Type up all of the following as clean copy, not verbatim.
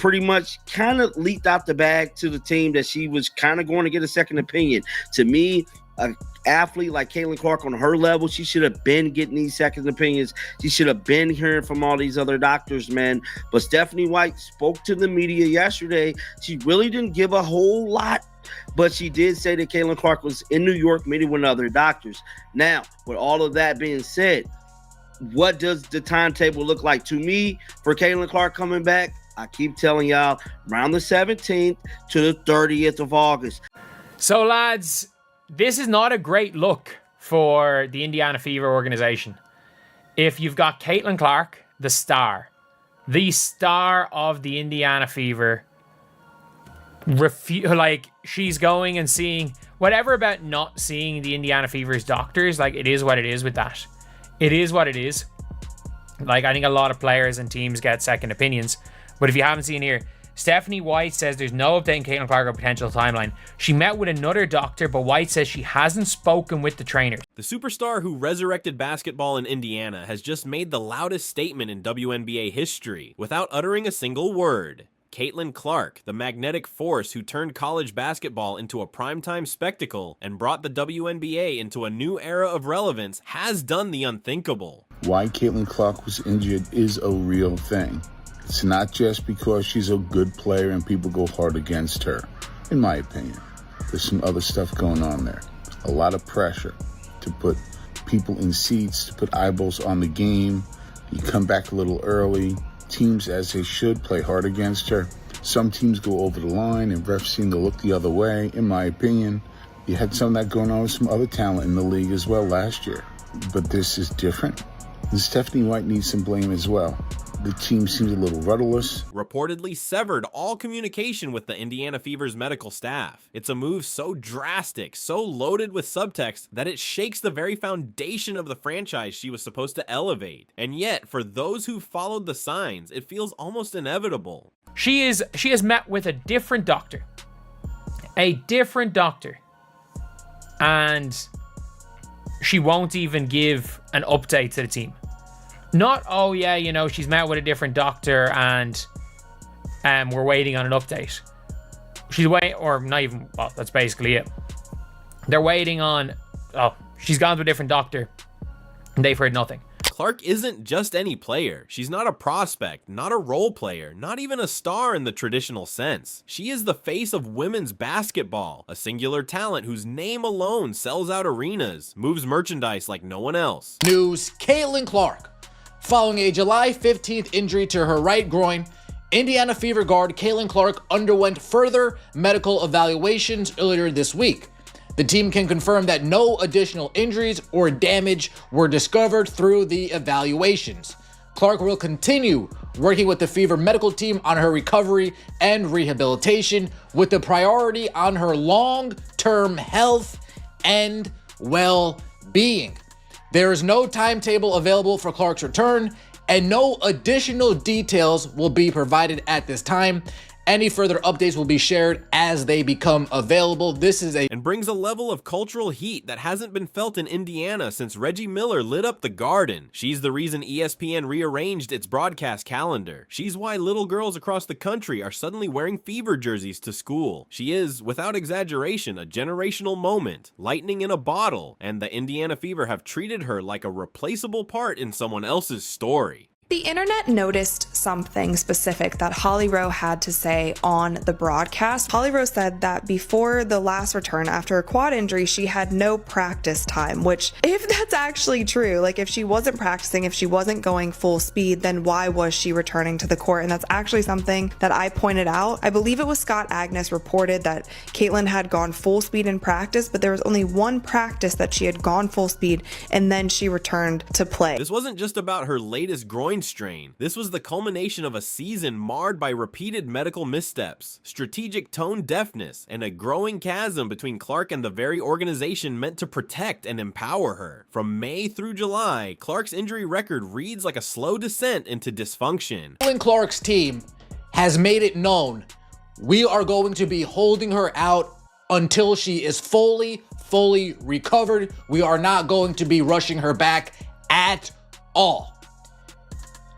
pretty much kind of leaked out the bag to the team that she was kind of going to get a second opinion. To me, an athlete like Caitlin Clark on her level, she should have been getting these second opinions. She should have been hearing from all these other doctors, man. But Stephanie White spoke to the media yesterday. She really didn't give a whole lot, but she did say that Caitlin Clark was in New York meeting with other doctors. Now, with all of that being said, what does the timetable look like to me for Caitlin Clark coming back? I keep telling y'all, around the 17th to the 30th of August. So, lads, this is not a great look for the Indiana Fever organization. If you've got Caitlin Clark, the star of the Indiana Fever, she's going and seeing whatever about not seeing the Indiana Fever's doctors. Like, it is what it is with that. It is what it is. Like, I think a lot of players and teams get second opinions, but if you haven't seen here, Stephanie White says there's no update on Caitlin Clark or potential timeline. She met with another doctor, but White says she hasn't spoken with the trainers. The superstar who resurrected basketball in Indiana has just made the loudest statement in WNBA history without uttering a single word. Caitlin Clark, the magnetic force who turned college basketball into a primetime spectacle and brought the WNBA into a new era of relevance, has done the unthinkable. Why Caitlin Clark was injured is a real thing. It's not just because she's a good player and people go hard against her, in my opinion. There's some other stuff going on there. A lot of pressure to put people in seats, to put eyeballs on the game. You come back a little early. Teams, as they should, play hard against her. Some teams go over the line and refs seem to look the other way, in my opinion. You had some of that going on with some other talent in the league as well last year. But this is different. And Stephanie White needs some blame as well. The team seems a little rudderless. Reportedly severed all communication with the Indiana Fever's medical staff. It's a move so drastic, so loaded with subtext, that it shakes the very foundation of the franchise she was supposed to elevate. And yet, for those who followed the signs, it feels almost inevitable. She has met with a different doctor. And she won't even give an update to the team. Not, oh yeah, you know, she's met with a different doctor and we're waiting on an update. She's waiting, or not even, well, that's basically it. They're waiting on, oh, she's gone to a different doctor and they've heard nothing. Clark isn't just any player. She's not a prospect, not a role player, not even a star in the traditional sense. She is the face of women's basketball, a singular talent whose name alone sells out arenas, moves merchandise like no one else. News: Caitlin Clark. Following a July 15th injury to her right groin, Indiana Fever guard Caitlin Clark underwent further medical evaluations earlier this week. The team can confirm that no additional injuries or damage were discovered through the evaluations. Clark will continue working with the Fever medical team on her recovery and rehabilitation, with the priority on her long-term health and well-being. There is no timetable available for Clark's return, and no additional details will be provided at this time. Any further updates will be shared as they become available. This is and brings a level of cultural heat that hasn't been felt in Indiana since Reggie Miller lit up the Garden. She's the reason ESPN rearranged its broadcast calendar. She's why little girls across the country are suddenly wearing Fever jerseys to school. She is, without exaggeration, a generational moment, lightning in a bottle, and the Indiana Fever have treated her like a replaceable part in someone else's story. The internet noticed something specific that Holly Rowe had to say on the broadcast. Holly Rowe said that before the last return after a quad injury, she had no practice time, which, if that's actually true, like if she wasn't practicing, if she wasn't going full speed, then why was she returning to the court? And that's actually something that I pointed out. I believe it was Scott Agnes reported that Caitlin had gone full speed in practice, but there was only one practice that she had gone full speed, and then she returned to play. This wasn't just about her latest groin strain. This was the culmination of a season marred by repeated medical missteps, strategic tone deafness, and a growing chasm between Clark and the very organization meant to protect and empower her. From May through July, Clark's injury record reads like a slow descent into dysfunction. Caitlin Clark's team has made it known we are going to be holding her out until she is fully recovered. We are not going to be rushing her back at all.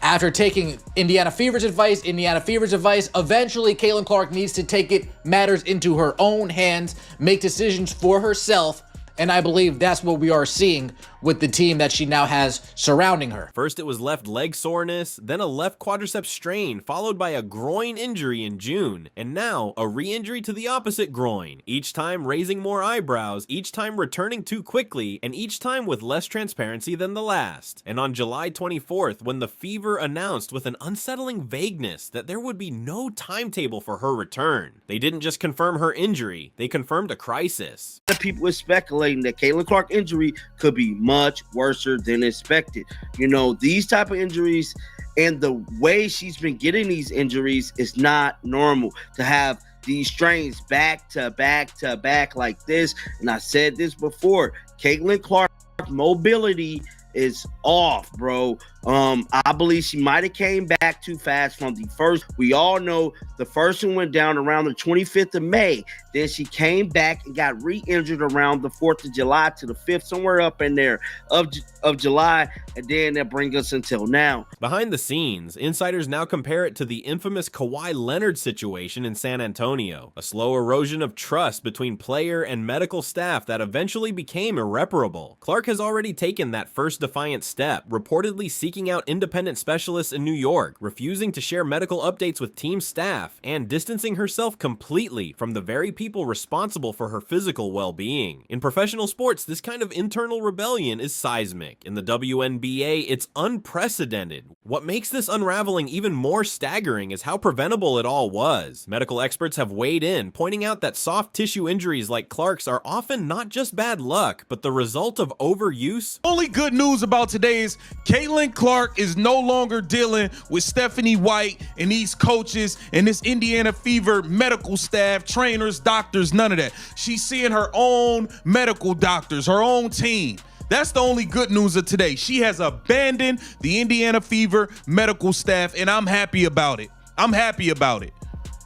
After taking Indiana Fever's advice, eventually Caitlin Clark needs to take matters into her own hands, make decisions for herself, and I believe that's what we are seeing with the team that she now has surrounding her. First it was left leg soreness, then a left quadriceps strain, followed by a groin injury in June, and now a re-injury to the opposite groin, each time raising more eyebrows, each time returning too quickly, and each time with less transparency than the last. And on July 24th, when the Fever announced with an unsettling vagueness that there would be no timetable for her return, they didn't just confirm her injury, they confirmed a crisis. The people were speculating that Caitlin Clark injury could be much worse than expected. You know, these type of injuries and the way she's been getting these injuries is not normal to have these strains back to back to back like this. And I said this before, Caitlin Clark mobility is off, bro. I believe she might have came back too fast from the first. We all know the first one went down around the 25th of May. Then she came back and got re-injured around the 4th of July to the 5th, somewhere up in there of July. And then that brings us until now. Behind the scenes, insiders now compare it to the infamous Kawhi Leonard situation in San Antonio, a slow erosion of trust between player and medical staff that eventually became irreparable. Clark has already taken that first defiant step, reportedly seeking out independent specialists in New York, refusing to share medical updates with team staff, and distancing herself completely from the very people responsible for her physical well-being. In professional sports, this kind of internal rebellion is seismic. In the WNBA, it's unprecedented. What makes this unraveling even more staggering is how preventable it all was. Medical experts have weighed in, pointing out that soft tissue injuries like Clark's are often not just bad luck, but the result of overuse. Only good news about today is Caitlin Clark is no longer dealing with Stephanie White and these coaches and this Indiana Fever medical staff, trainers, doctors, none of that. She's seeing her own medical doctors, her own team. That's the only good news of today. She has abandoned the Indiana Fever medical staff, and I'm happy about it. I'm happy about it.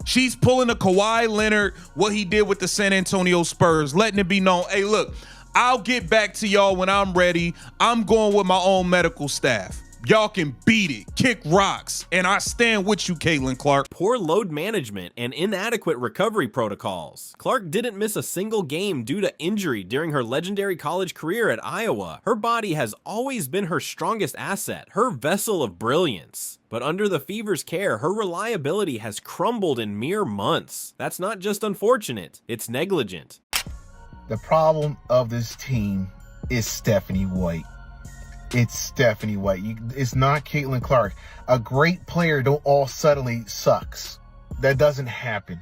She's pulling a Kawhi Leonard, what he did with the San Antonio Spurs, letting it be known, hey, look, I'll get back to y'all when I'm ready. I'm going with my own medical staff. Y'all can beat it, kick rocks, and I stand with you, Caitlin Clark. Poor load management and inadequate recovery protocols. Clark didn't miss a single game due to injury during her legendary college career at Iowa. Her body has always been her strongest asset, her vessel of brilliance. But under the Fever's care, her reliability has crumbled in mere months. That's not just unfortunate, it's negligent. The problem of this team is Stephanie White. It's Stephanie White. It's not Caitlin Clark. A great player don't all suddenly sucks. That doesn't happen.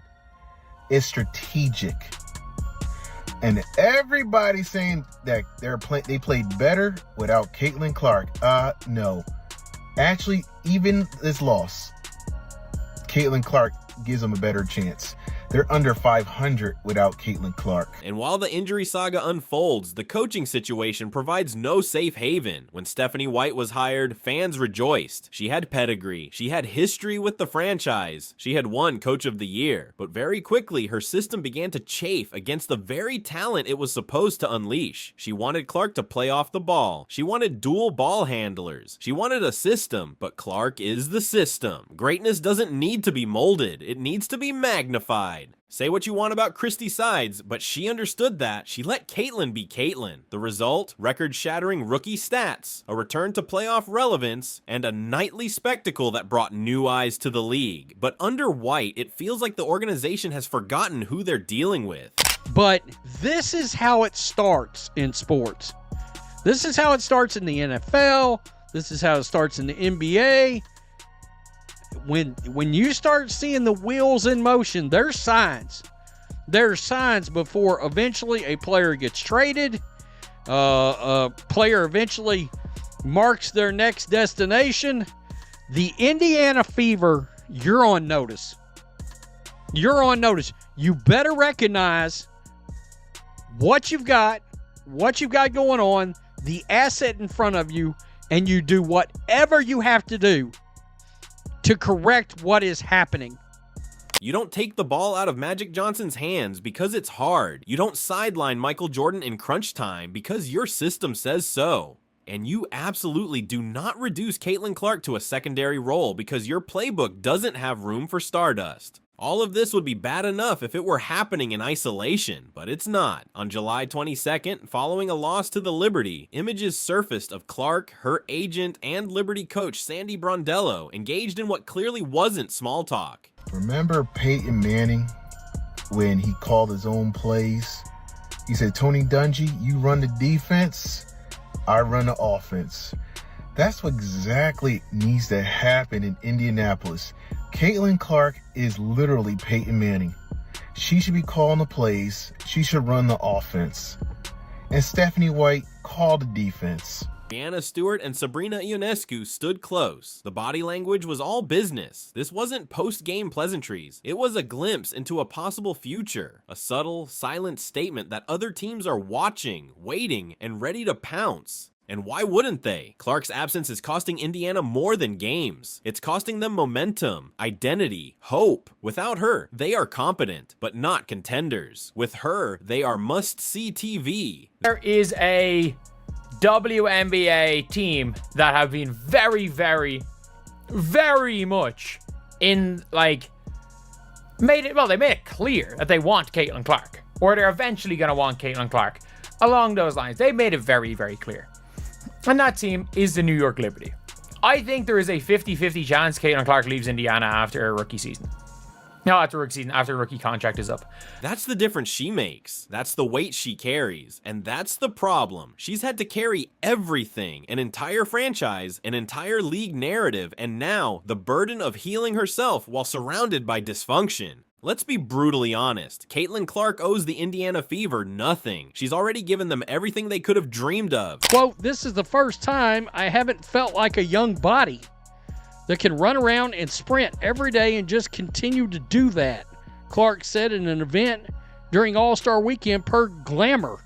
It's strategic. And everybody's saying that they played better without Caitlin Clark. No. Actually, even this loss, Caitlin Clark gives them a better chance. They're under 500 without Caitlin Clark. And while the injury saga unfolds, the coaching situation provides no safe haven. When Stephanie White was hired, fans rejoiced. She had pedigree. She had history with the franchise. She had won Coach of the Year. But very quickly, her system began to chafe against the very talent it was supposed to unleash. She wanted Clark to play off the ball. She wanted dual ball handlers. She wanted a system, but Clark is the system. Greatness doesn't need to be molded. It needs to be magnified. Say what you want about Christy Sides, but she understood that. She let Caitlin be Caitlin. The result? Record-shattering rookie stats, a return to playoff relevance, and a nightly spectacle that brought new eyes to the league. But under White, it feels like the organization has forgotten who they're dealing with. But this is how it starts in sports. This is how it starts in the NFL. This is how it starts in the NBA. When you start seeing the wheels in motion, there's signs. There's signs before eventually a player gets traded. A player eventually marks their next destination. The Indiana Fever, you're on notice. You're on notice. You better recognize what you've got going on, the asset in front of you, and you do whatever you have to do to correct what is happening. You don't take the ball out of Magic Johnson's hands because it's hard. You don't sideline Michael Jordan in crunch time because your system says so. And you absolutely do not reduce Caitlin Clark to a secondary role because your playbook doesn't have room for stardust. All of this would be bad enough if it were happening in isolation, but it's not. On July 22nd, following a loss to the Liberty, images surfaced of Clark, her agent, and Liberty coach Sandy Brondello engaged in what clearly wasn't small talk. Remember Peyton Manning when he called his own plays? He said, Tony Dungy, you run the defense, I run the offense. That's what exactly needs to happen in Indianapolis. Caitlin Clark is literally Peyton Manning. She should be calling the plays. She should run the offense. And Stephanie White called the defense. Brianna Stewart and Sabrina Ionescu stood close. The body language was all business. This wasn't post-game pleasantries. It was a glimpse into a possible future. A subtle, silent statement that other teams are watching, waiting, and ready to pounce. And why wouldn't they? Clark's absence is costing Indiana more than games. It's costing them momentum, identity, hope. Without her, they are competent, but not contenders. With her, they are must-see TV. There is a WNBA team that have been very, very, very much in, like, they made it clear that they want Caitlin Clark, or they're eventually going to want Caitlin Clark. Along those lines, they made it very, very clear. And that team is the New York Liberty. I think there is a 50-50 chance Caitlin Clark leaves Indiana after her rookie season. No, after rookie contract is up. That's the difference she makes. That's the weight she carries. And that's the problem. She's had to carry everything, an entire franchise, an entire league narrative, and now the burden of healing herself while surrounded by dysfunction. Let's be brutally honest. Caitlin Clark owes the Indiana Fever nothing. She's already given them everything they could have dreamed of. Quote, "This is the first time I haven't felt like a young body that can run around and sprint every day and just continue to do that," Clark said in an event during All-Star Weekend per Glamour.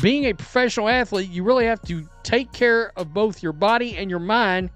Being a professional athlete, you really have to take care of both your body and your mind.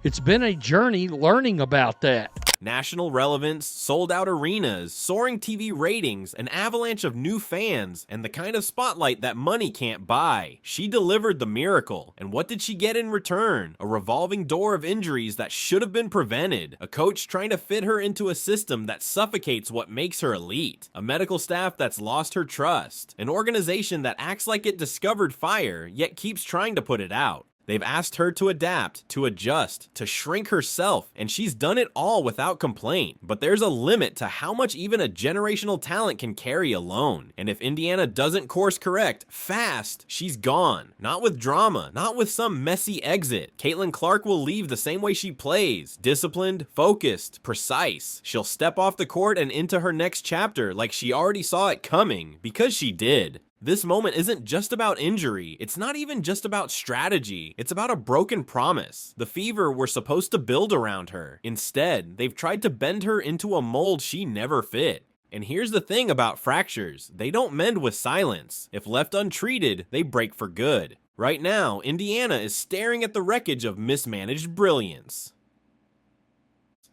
It's been a journey learning about that. National relevance, sold-out arenas, soaring TV ratings, an avalanche of new fans, and the kind of spotlight that money can't buy. She delivered the miracle. And what did she get in return? A revolving door of injuries that should have been prevented. A coach trying to fit her into a system that suffocates what makes her elite. A medical staff that's lost her trust. An organization that acts like it discovered fire, yet keeps trying to put it out. They've asked her to adapt, to adjust, to shrink herself, and she's done it all without complaint. But there's a limit to how much even a generational talent can carry alone. And if Indiana doesn't course correct fast, she's gone. Not with drama, not with some messy exit. Caitlin Clark will leave the same way she plays. Disciplined, focused, precise. She'll step off the court and into her next chapter like she already saw it coming, because she did. This moment isn't just about injury. It's not even just about strategy. It's about a broken promise. The Fever were supposed to build around her. Instead, they've tried to bend her into a mold she never fit. And here's the thing about fractures. They don't mend with silence. If left untreated, they break for good. Right now, Indiana is staring at the wreckage of mismanaged brilliance.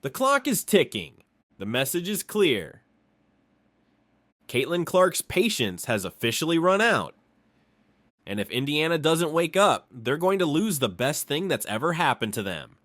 The clock is ticking. The message is clear. Caitlin Clark's patience has officially run out. And if Indiana doesn't wake up, they're going to lose the best thing that's ever happened to them.